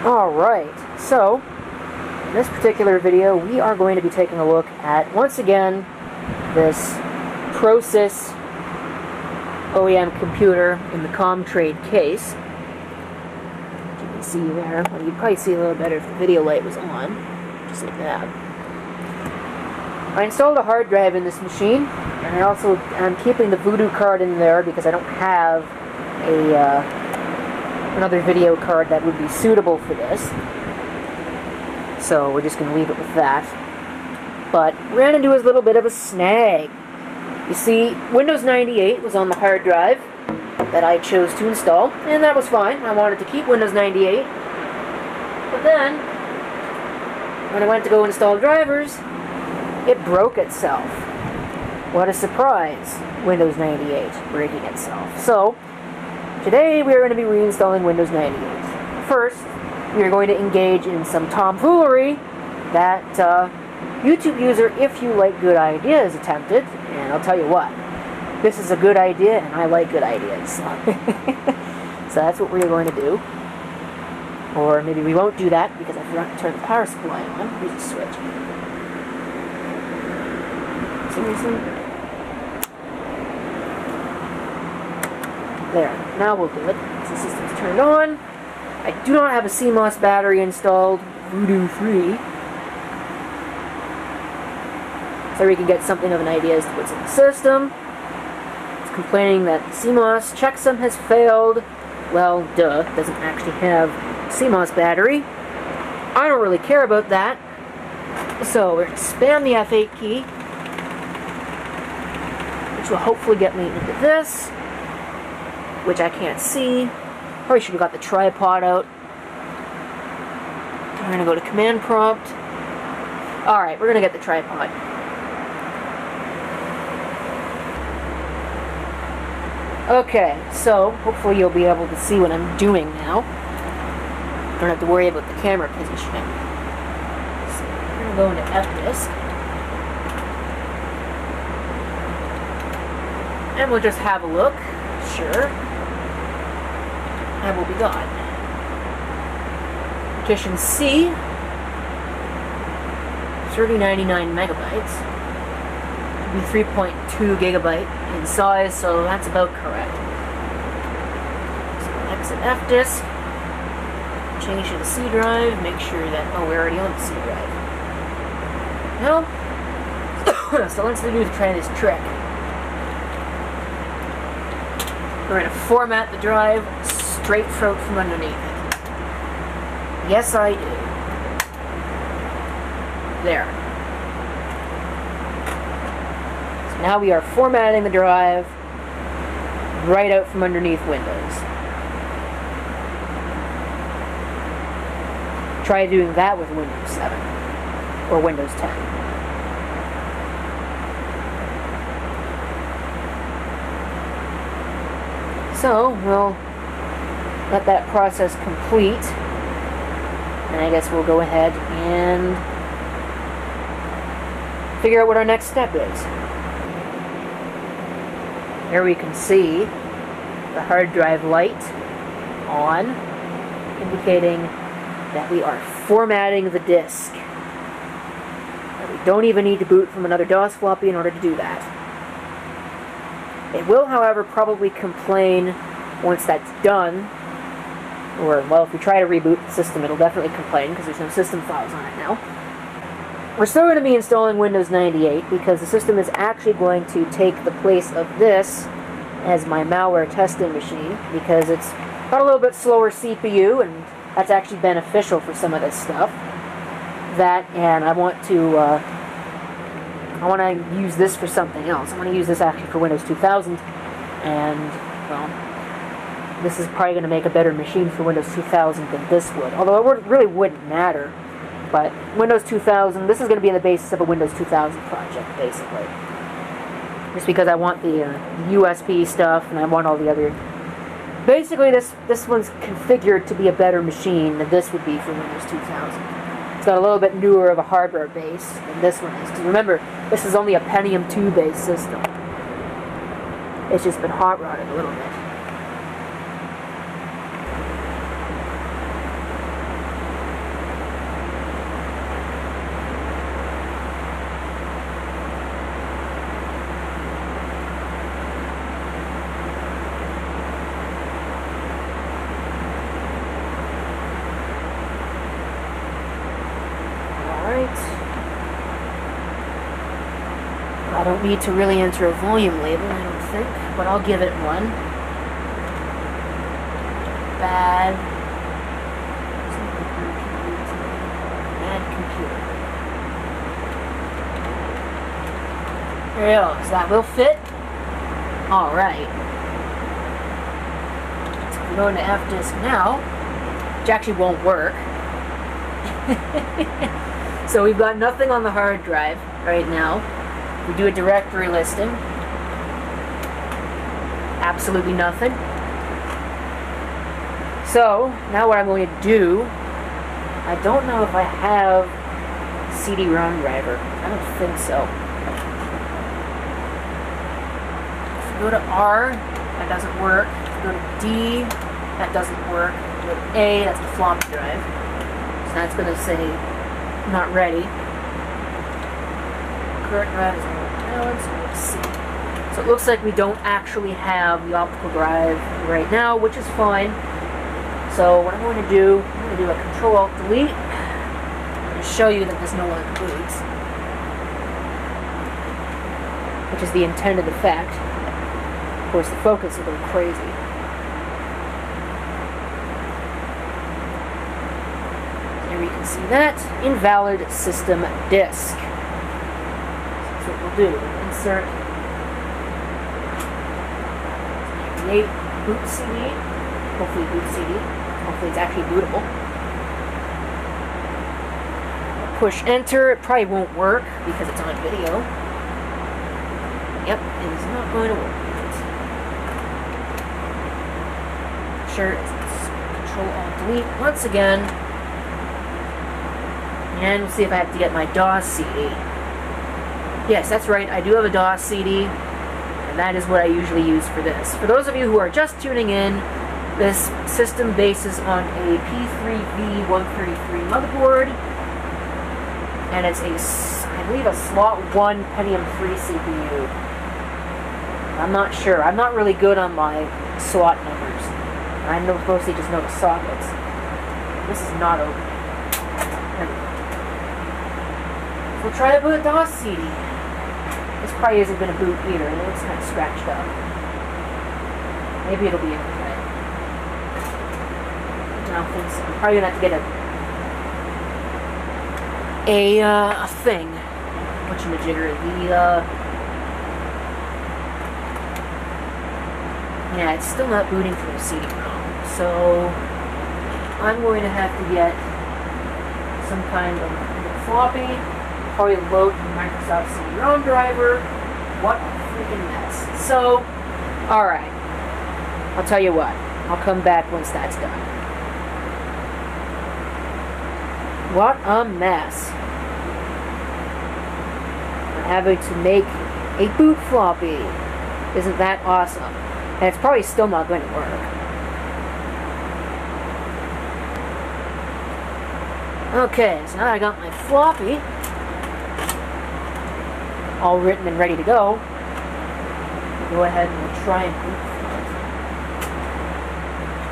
Alright, so in this particular video we are going to be taking a look at, once again, this Process OEM computer in the Comtrade case. You can see there, well, you'd probably see a little better if the video light was on, just like that. I installed a hard drive in this machine, and I'm keeping the Voodoo card in there because I don't have another video card that would be suitable for this. So we're just going to leave it with that. But ran into a little bit of a snag. You see, Windows 98 was on the hard drive that I chose to install, and that was fine. I wanted to keep Windows 98. But then, when I went to go install drivers, it broke itself. What a surprise, Windows 98 breaking itself. So, today we are going to be reinstalling Windows 98. First, we are going to engage in some tomfoolery that YouTube user If You Like Good Ideas attempted, and I'll tell you what, this is a good idea and I like good ideas. So that's what we're going to do. Or maybe we won't do that because I forgot to turn the power supply on. Here's the switch. Seriously? There, now we'll do it. The system's turned on. I do not have a CMOS battery installed, Voodoo free, so we can get something of an idea as to what's in the system. It's complaining that CMOS checksum has failed. Well, duh, it doesn't actually have a CMOS battery. I don't really care about that. So we're going to spam the F8 key, which will hopefully get me into this, which I can't see. Probably should have got the tripod out. We're going to go to command prompt. Alright, we're going to get the tripod. Okay, so hopefully you'll be able to see what I'm doing now. Don't have to worry about the camera positioning. So we're going to go into F-disk. And we'll just have a look. Sure. And we'll be gone. Partition C, 3099 megabytes. It'll be 3.2 gigabyte in size, so that's about correct. So exit F disk, change to the C drive, make sure that, oh, we're already on the C drive. Well, so let's do try this trick. We're going to format the drive straight from underneath it. Yes, I do. There. So now we are formatting the drive right out from underneath Windows. Try doing that with Windows 7 or Windows 10. So, we'll let that process complete, and I guess we'll go ahead and figure out what our next step is. Here we can see the hard drive light on, indicating that we are formatting the disk. And we don't even need to boot from another DOS floppy in order to do that. It will, however, probably complain once that's done, or, well, if we try to reboot the system, it'll definitely complain because there's no system files on it now. We're still going to be installing Windows 98 because the system is actually going to take the place of this as my malware testing machine because it's got a little bit slower CPU, and that's actually beneficial for some of this stuff. That, and I want to use this for something else. I want to use this actually for Windows 2000, and, well, this is probably going to make a better machine for Windows 2000 than this would. Although it really wouldn't matter. But Windows 2000, this is going to be the basis of a Windows 2000 project, basically. Just because I want the USB stuff, and I want all the other... Basically, this one's configured to be a better machine than this would be for Windows 2000. It's got a little bit newer of a hardware base than this one is. Because remember, this is only a Pentium 2 based system. It's just been hot-rodded a little bit. I don't need to really enter a volume label, I don't think, but I'll give it one. Bad computer. There we go. So that will fit. Alright. So we go into F-disk now, which actually won't work. So we've got nothing on the hard drive right now. We do a directory listing. Absolutely nothing. So, now what I'm going to do, I don't know if I have CD-ROM driver. I don't think so. If you go to R, that doesn't work. If you go to D, that doesn't work. If you go to A, that's the floppy drive. So that's going to say not ready. Current drive is on balance. Let's see. So it looks like we don't actually have the optical drive right now, which is fine. So what I'm going to do, I'm going to do a Control-Alt-Delete and show you that this no longer boots, which is the intended effect. Of course, the focus is a little crazy. There you can see that. Invalid system disk. That's what we'll do. Insert create boot CD. Hopefully boot CD. Hopefully it's actually bootable. Push enter. It probably won't work because it's on video. Yep, it is not going to work. Sure, it's Control-Alt-Delete once again. And we'll see if I have to get my DOS CD. Yes, that's right, I do have a DOS CD, and that is what I usually use for this. For those of you who are just tuning in, this system bases on a P3V133 motherboard, and it's I believe a slot 1 Pentium 3 CPU. I'm not sure. I'm not really good on my slot numbers. I mostly just know the sockets. This is not opening. There we go. So we'll try to boot a DOS CD. This probably isn't going to boot either. It looks kind of scratched up. Maybe it'll be okay. I don't think so. I'm probably going to have to get a thing. Whatchamajigger. Yeah, it's still not booting from the CD-ROM. So I'm going to have to get some kind of floppy, probably load the Microsoft CD-ROM driver. What a freaking mess. So, alright. I'll tell you what. I'll come back once that's done. What a mess. I'm having to make a boot floppy. Isn't that awesome? And it's probably still not going to work. Okay, so now I got my floppy all written and ready to go. Go ahead and we'll try and boot.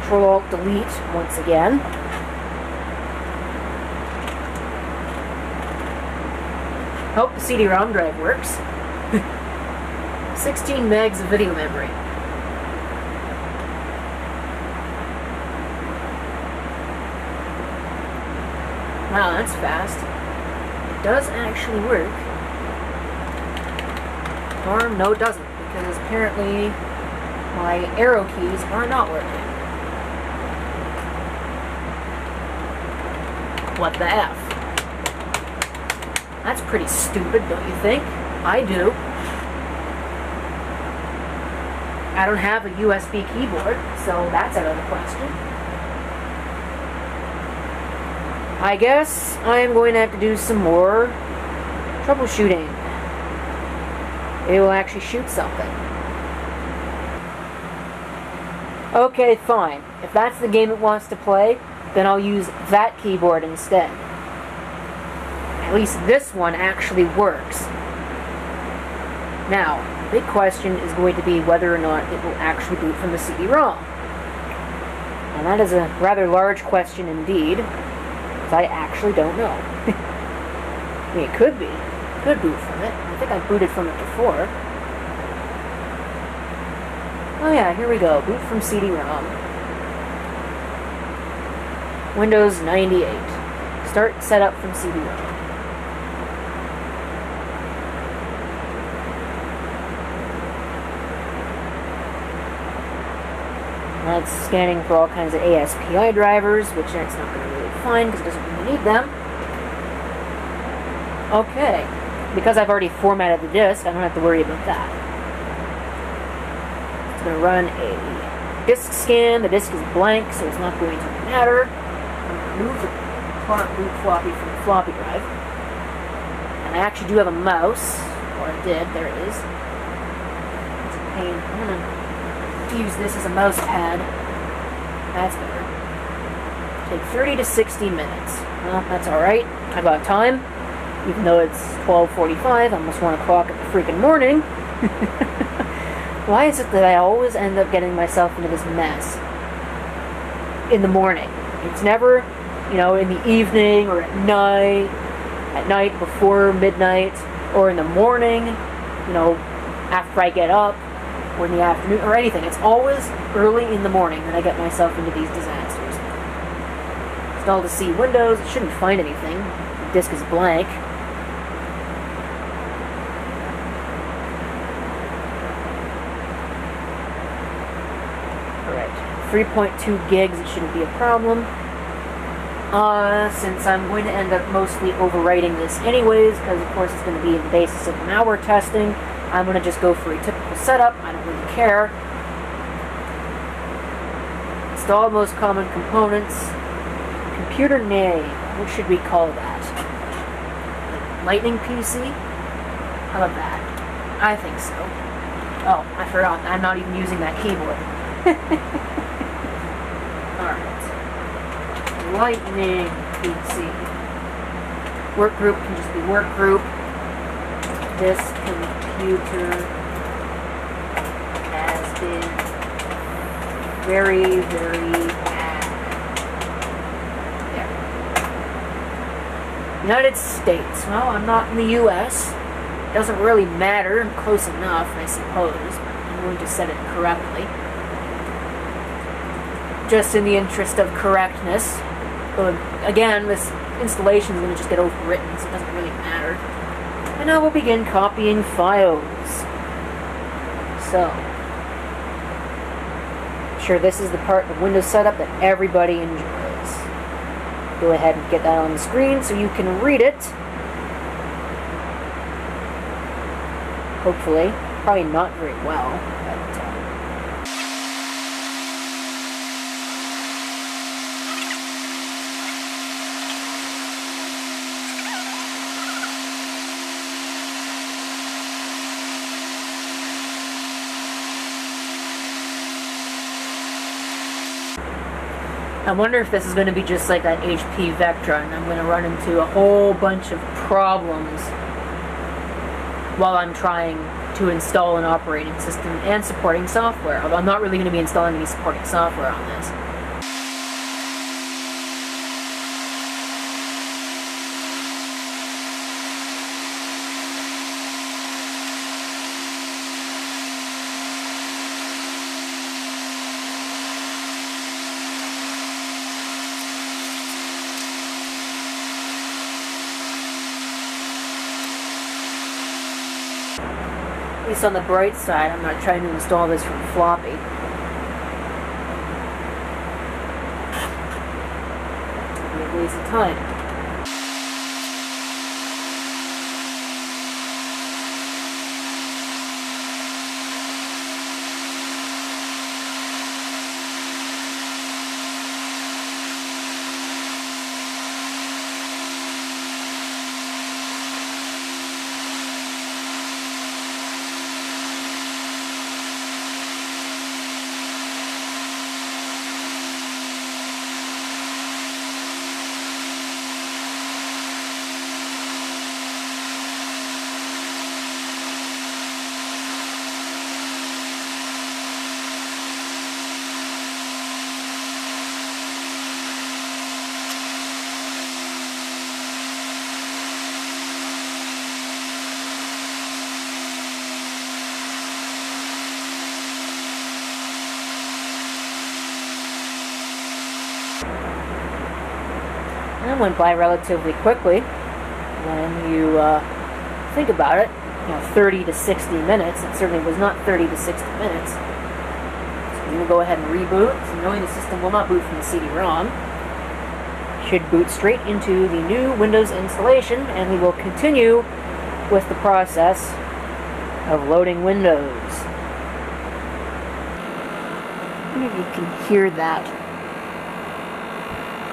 Control-Alt-Delete once again. Hope the CD-ROM drive works. 16 megs of video memory. Wow, that's fast. It does actually work. Or, no it doesn't, because apparently my arrow keys are not working. What the F? That's pretty stupid, don't you think? I do. I don't have a USB keyboard, so that's out of the question. I guess I'm going to have to do some more troubleshooting. It will actually shoot something. Okay, fine. If that's the game it wants to play, then I'll use that keyboard instead. At least this one actually works. Now, the big question is going to be whether or not it will actually boot from the CD-ROM. And that is a rather large question indeed, because I actually don't know. I mean, it could be. Could boot from it. I think I booted from it before. Oh yeah, here we go. Boot from CD-ROM. Windows 98. Start setup from CD-ROM. That's scanning for all kinds of ASPI drivers, which it's not going to really find because it doesn't really need them. Okay. Because I've already formatted the disk, I don't have to worry about that. It's going to run a disk scan. The disk is blank, so it's not going to matter. I'm going to remove the current boot floppy from the floppy drive. And I actually do have a mouse. Or I did. There it is. It's a pain. I'm going to use this as a mouse pad. That's better. Take 30 to 60 minutes. Well, that's alright. I've got time. Even though it's 12:45, almost 1 o'clock in the freaking morning. Why is it that I always end up getting myself into this mess in the morning? It's never, you know, in the evening or at night before midnight, or in the morning, you know, after I get up, or in the afternoon, or anything. It's always early in the morning that I get myself into these disasters. Install to see Windows. It shouldn't find anything. The disk is blank. Alright, 3.2 gigs, it shouldn't be a problem. Since I'm going to end up mostly overwriting this anyways, because of course it's going to be the basis of malware testing, I'm going to just go for a typical setup. I don't really care. Install most common components. Computer name. What should we call that? Lightning PC? How about that? I think so. Oh, I forgot. I'm not even using that keyboard. Alright. Lightning PC. Workgroup can just be workgroup. This computer has been very, very bad. There. United States. Well, I'm not in the US. It doesn't really matter. I'm close enough, I suppose. But I'm going to set it correctly. Just in the interest of correctness. But again, this installation is going to just get overwritten, so it doesn't really matter. And now we'll begin copying files. So, I'm sure this is the part of Windows setup that everybody enjoys. Go ahead and get that on the screen so you can read it. Hopefully. Probably not very well. I wonder if this is going to be just like that HP Vectra, and I'm going to run into a whole bunch of problems while I'm trying to install an operating system and supporting software. Although I'm not really going to be installing any supporting software on this. At least on the bright side, I'm not trying to install this from floppy. It'd be a waste of time. That went by relatively quickly when you think about it. 30 to 60 minutes. It certainly was not 30 to 60 minutes. So we will go ahead and reboot. So knowing the system will not boot from the CD-ROM, should boot straight into the new Windows installation, and we will continue with the process of loading Windows. I wonder if you can hear that.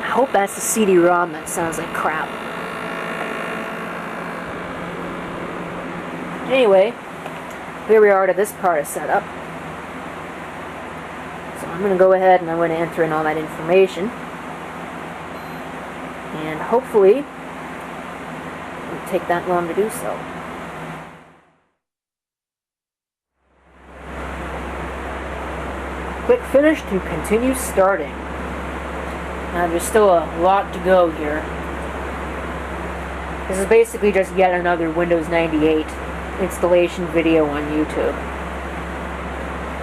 I hope that's the CD-ROM that sounds like crap. Anyway, here we are to this part of setup. So I'm going to go ahead and I'm going to enter in all that information. And hopefully, it won't take that long to do so. Click Finish to continue starting. Now there's still a lot to go here. This is basically just yet another Windows 98 installation video on YouTube.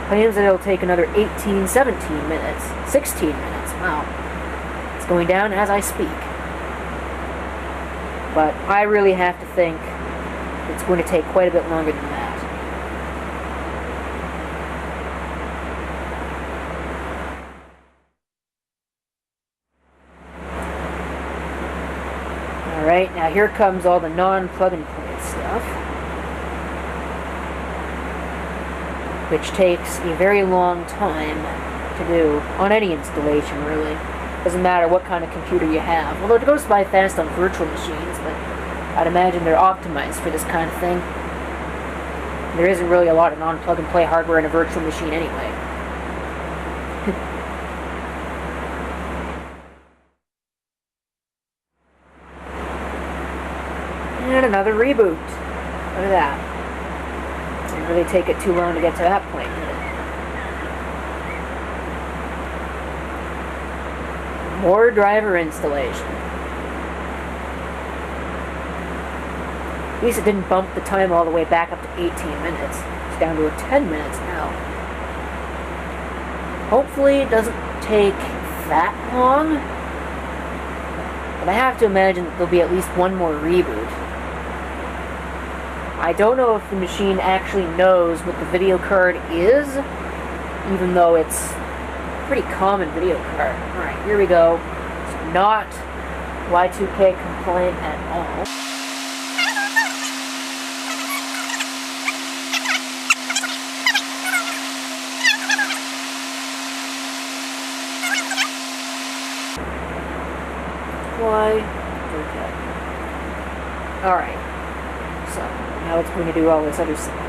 Claims that it'll take another 18, 17 minutes, 16 minutes. Wow. It's going down as I speak. But I really have to think it's going to take quite a bit longer than that. Alright, now here comes all the non-plug-and-play stuff, which takes a very long time to do on any installation, really. Doesn't matter what kind of computer you have. Although it goes by fast on virtual machines, but I'd imagine they're optimized for this kind of thing. There isn't really a lot of non-plug-and-play hardware in a virtual machine anyway. And another reboot. Look at that. Didn't really take it too long to get to that point, did it? More driver installation. At least it didn't bump the time all the way back up to 18 minutes. It's down to 10 minutes now. Hopefully it doesn't take that long. But I have to imagine that there'll be at least one more reboot. I don't know if the machine actually knows what the video card is, even though it's a pretty common video card. Alright, here we go. It's not Y2K compliant at all. Y2K. Alright. So, now it's going to do all this other stuff.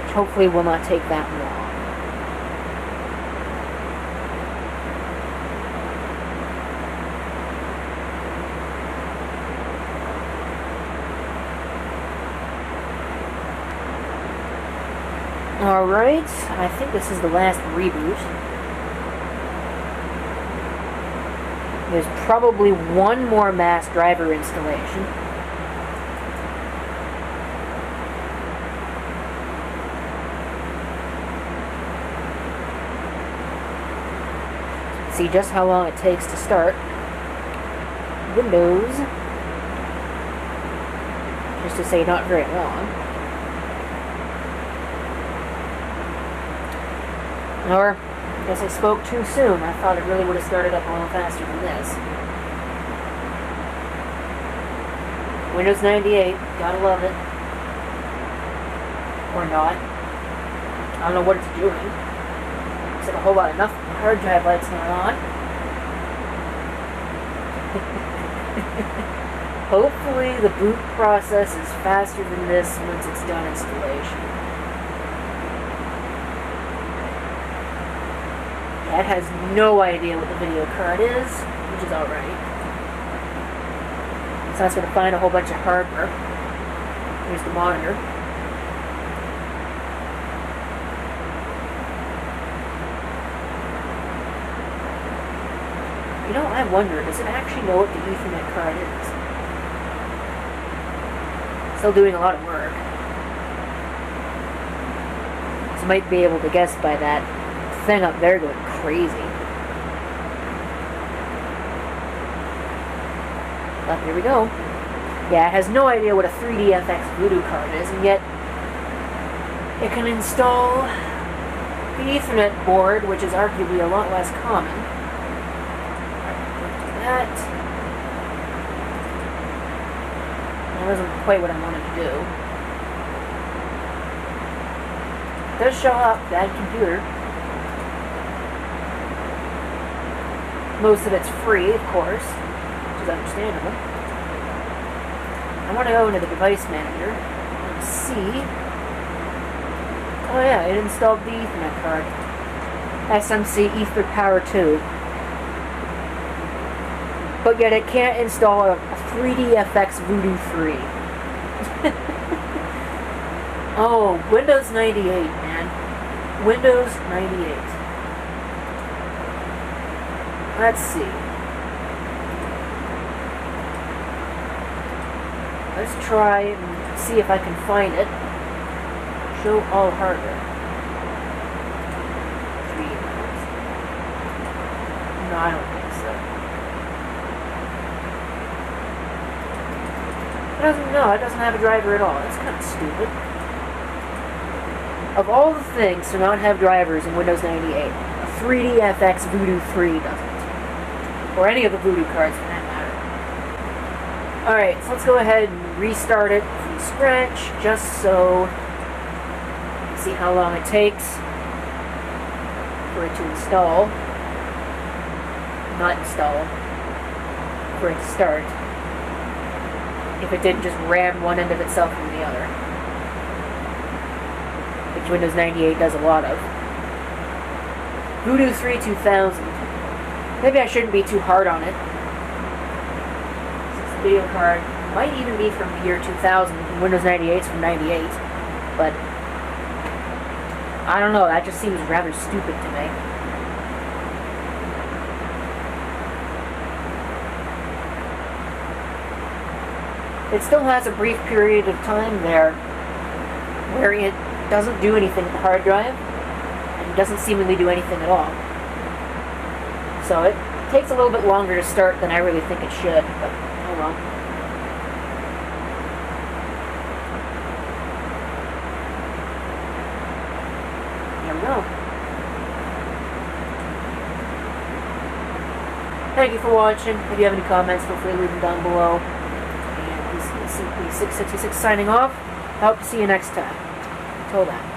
Which hopefully will not take that long. Alright, I think this is the last reboot. There's probably one more mass driver installation. See just how long it takes to start Windows. Just to say not very long. Or, I guess I spoke too soon. I thought it really would have started up a little faster than this. Windows 98, gotta love it. Or not. I don't know what it's doing. It's a whole lot enough. The hard drive light's not on. Hopefully the boot process is faster than this once it's done installation. It has no idea what the video card is, which is alright. So that's going to find a whole bunch of hardware. Here's the monitor. You know, I wonder, does it actually know what the Ethernet card is? Still doing a lot of work. You might be able to guess by that thing up there going crazy. But here we go. Yeah, it has no idea what a 3DFX Voodoo card is, and yet it can install the Ethernet board, which is arguably a lot less common. That wasn't quite what I wanted to do. It does show up, bad computer. Most of it's free, of course, which is understandable. I want to go into the device manager and see. Oh yeah, it installed the Ethernet card. SMC Ether Power 2. But yet it can't install a 3DFX Voodoo 3. Oh, Windows 98, man. Windows 98. Let's see. Let's try and see if I can find it. Show all hardware. 3 minutes. No, I don't think so. It doesn't have a driver at all. That's kind of stupid. Of all the things to not have drivers in Windows 98, a 3DFX Voodoo 3 doesn't. Or any of the Voodoo cards for that matter. Alright, so let's go ahead and restart it from scratch, just so see how long it takes for it to install. Not install. For it to start. If it didn't just ram one end of itself into the other. Which Windows 98 does a lot of. Voodoo 3 2000. Maybe I shouldn't be too hard on it. This video card might even be from the year 2000, and Windows 98 is from 98. But I don't know, that just seems rather stupid to me. It still has a brief period of time there where it doesn't do anything with the hard drive, and doesn't seemingly do anything at all. So it takes a little bit longer to start than I really think it should, but oh well. There we go. Thank you for watching. If you have any comments, feel free to leave them down below. And this is Simply666 signing off. I hope to see you next time. Until then.